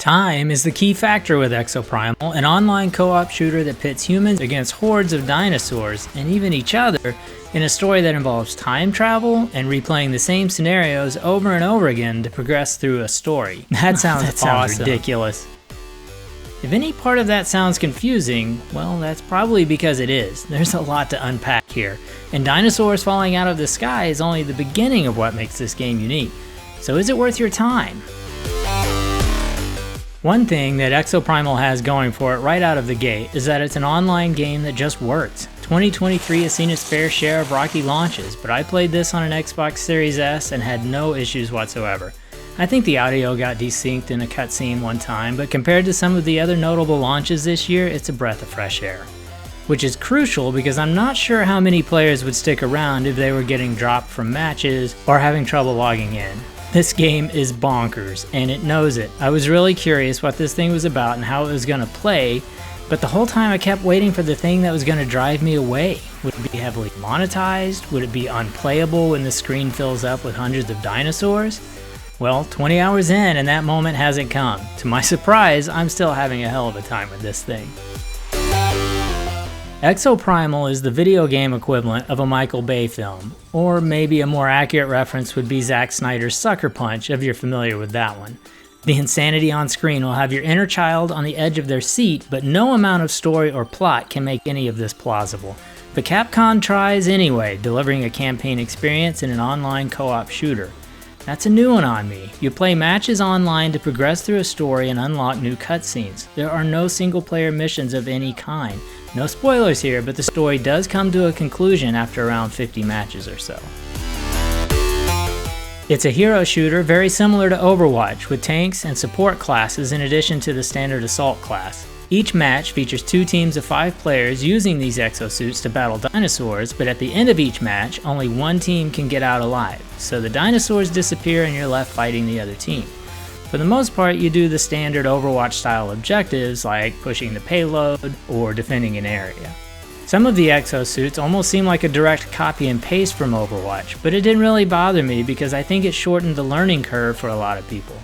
Time is the key factor with Exoprimal, an online co-op shooter that pits humans against hordes of dinosaurs, and even each other, in a story that involves time travel and replaying the same scenarios over and over again to progress through a story. That sounds awesome. Ridiculous. If any part of that sounds confusing, well, that's probably because it is. There's a lot to unpack here, and dinosaurs falling out of the sky is only the beginning of what makes this game unique. So is it worth your time? One thing that Exoprimal has going for it right out of the gate is that it's an online game that just works. 2023 has seen its fair share of rocky launches, but I played this on an Xbox Series S and had no issues whatsoever. I think the audio got desynced in a cutscene one time, but compared to some of the other notable launches this year, it's a breath of fresh air. Which is crucial because I'm not sure how many players would stick around if they were getting dropped from matches or having trouble logging in. This game is bonkers, and it knows it. I was really curious what this thing was about and how it was going to play, but the whole time I kept waiting for the thing that was going to drive me away. Would it be heavily monetized? Would it be unplayable when the screen fills up with hundreds of dinosaurs? Well, 20 hours in and that moment hasn't come. To my surprise, I'm still having a hell of a time with this thing. Exoprimal is the video game equivalent of a Michael Bay film, or maybe a more accurate reference would be Zack Snyder's Sucker Punch if you're familiar with that one. The insanity on screen will have your inner child on the edge of their seat, but no amount of story or plot can make any of this plausible. But Capcom tries anyway, delivering a campaign experience in an online co-op shooter. That's a new one on me. You play matches online to progress through a story and unlock new cutscenes. There are no single player missions of any kind. No spoilers here, but the story does come to a conclusion after around 50 matches or so. It's a hero shooter very similar to Overwatch, with tanks and support classes in addition to the standard assault class. Each match features 2 teams of 5 players using these exosuits to battle dinosaurs, but at the end of each match, only one team can get out alive, so the dinosaurs disappear and you're left fighting the other team. For the most part, you do the standard Overwatch style objectives like pushing the payload or defending an area. Some of the exosuits almost seem like a direct copy and paste from Overwatch, but it didn't really bother me because I think it shortened the learning curve for a lot of people.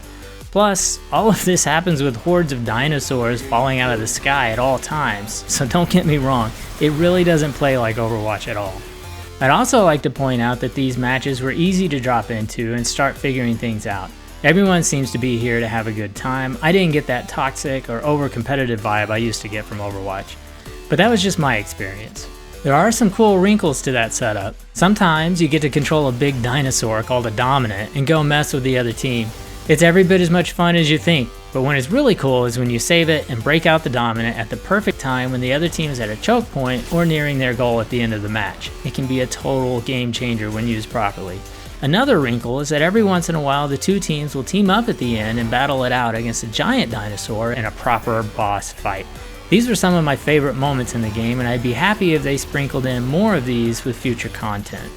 Plus, all of this happens with hordes of dinosaurs falling out of the sky at all times, so don't get me wrong, it really doesn't play like Overwatch at all. I'd also like to point out that these matches were easy to drop into and start figuring things out. Everyone seems to be here to have a good time. I didn't get that toxic or over-competitive vibe I used to get from Overwatch, but that was just my experience. There are some cool wrinkles to that setup. Sometimes you get to control a big dinosaur called a dominant and go mess with the other team. It's every bit as much fun as you think, but when it's really cool is when you save it and break out the dominant at the perfect time when the other team is at a choke point or nearing their goal at the end of the match. It can be a total game changer when used properly. Another wrinkle is that every once in a while the 2 teams will team up at the end and battle it out against a giant dinosaur in a proper boss fight. These were some of my favorite moments in the game, and I'd be happy if they sprinkled in more of these with future content.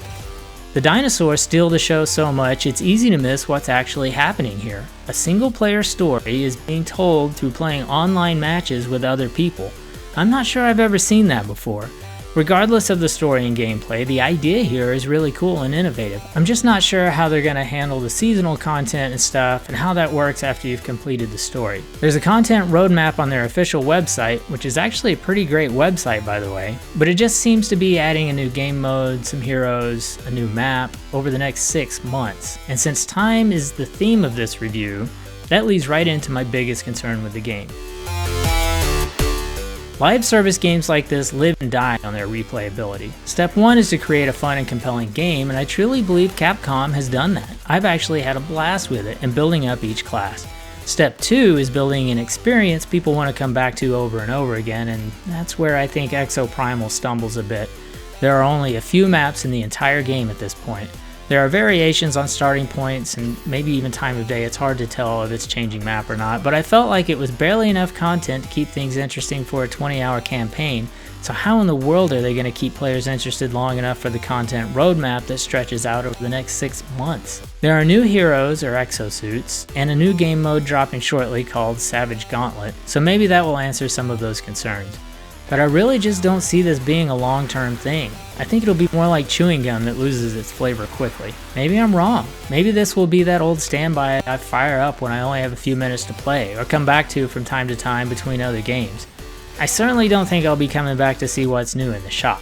The dinosaurs steal the show so much it's easy to miss what's actually happening here. A single player story is being told through playing online matches with other people. I'm not sure I've ever seen that before. Regardless of the story and gameplay, the idea here is really cool and innovative. I'm just not sure how they're going to handle the seasonal content and stuff and how that works after you've completed the story. There's a content roadmap on their official website, which is actually a pretty great website by the way, but it just seems to be adding a new game mode, some heroes, a new map over the next 6 months. And since time is the theme of this review, that leads right into my biggest concern with the game. Live service games like this live and die on their replayability. Step 1 is to create a fun and compelling game, and I truly believe Capcom has done that. I've actually had a blast with it and building up each class. Step 2 is building an experience people want to come back to over and over again, and that's where I think Exoprimal stumbles a bit. There are only a few maps in the entire game at this point. There are variations on starting points and maybe even time of day. It's hard to tell if it's changing map or not, but I felt like it was barely enough content to keep things interesting for a 20-hour campaign, so how in the world are they going to keep players interested long enough for the content roadmap that stretches out over the next 6 months? There are new heroes or exosuits, and a new game mode dropping shortly called Savage Gauntlet, so maybe that will answer some of those concerns. but I really just don't see this being a long-term thing. I think it'll be more like chewing gum that loses its flavor quickly. Maybe I'm wrong. Maybe this will be that old standby I fire up when I only have a few minutes to play, or come back to from time to time between other games. I certainly don't think I'll be coming back to see what's new in the shop.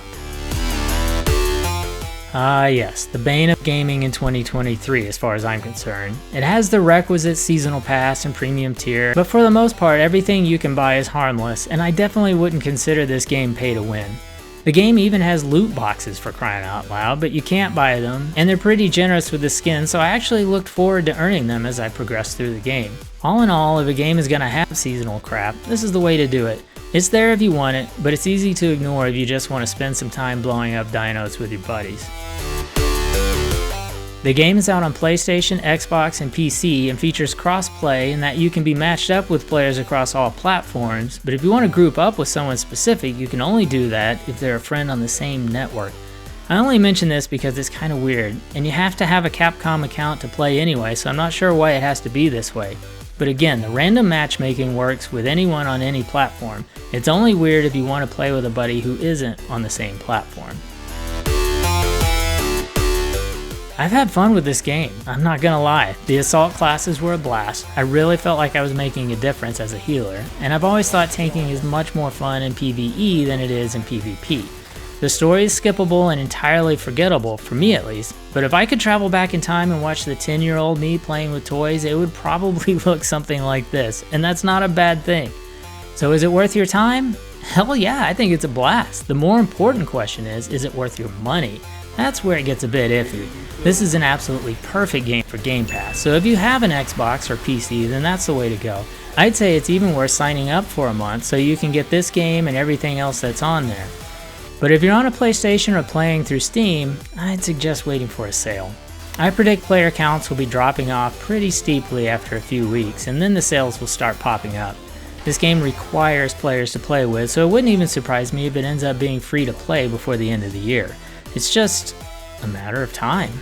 Ah yes, the bane of gaming in 2023 as far as I'm concerned. It has the requisite seasonal pass and premium tier, but for the most part everything you can buy is harmless, and I definitely wouldn't consider this game pay to win. The game even has loot boxes for crying out loud, but you can't buy them, and they're pretty generous with the skins, so I actually looked forward to earning them as I progressed through the game. All in all, if a game is gonna have seasonal crap, this is the way to do it. It's there if you want it, but it's easy to ignore if you just want to spend some time blowing up dinos with your buddies. The game is out on PlayStation, Xbox, and PC and features crossplay in that you can be matched up with players across all platforms, but if you want to group up with someone specific, you can only do that if they're a friend on the same network. I only mention this because it's kind of weird, and you have to have a Capcom account to play anyway, so I'm not sure why it has to be this way. But again, the random matchmaking works with anyone on any platform. It's only weird if you want to play with a buddy who isn't on the same platform. I've had fun with this game, I'm not gonna lie. The assault classes were a blast. I really felt like I was making a difference as a healer, and I've always thought tanking is much more fun in PvE than it is in PvP. The story is skippable and entirely forgettable, for me at least, but if I could travel back in time and watch the 10-year-old me playing with toys, it would probably look something like this, and that's not a bad thing. So is it worth your time? Hell yeah, I think it's a blast. The more important question is it worth your money? That's where it gets a bit iffy. This is an absolutely perfect game for Game Pass, so if you have an Xbox or PC, then that's the way to go. I'd say it's even worth signing up for a month so you can get this game and everything else that's on there. But if you're on a PlayStation or playing through Steam, I'd suggest waiting for a sale. I predict player counts will be dropping off pretty steeply after a few weeks, and then the sales will start popping up. This game requires players to play with, so it wouldn't even surprise me if it ends up being free to play before the end of the year. It's just a matter of time.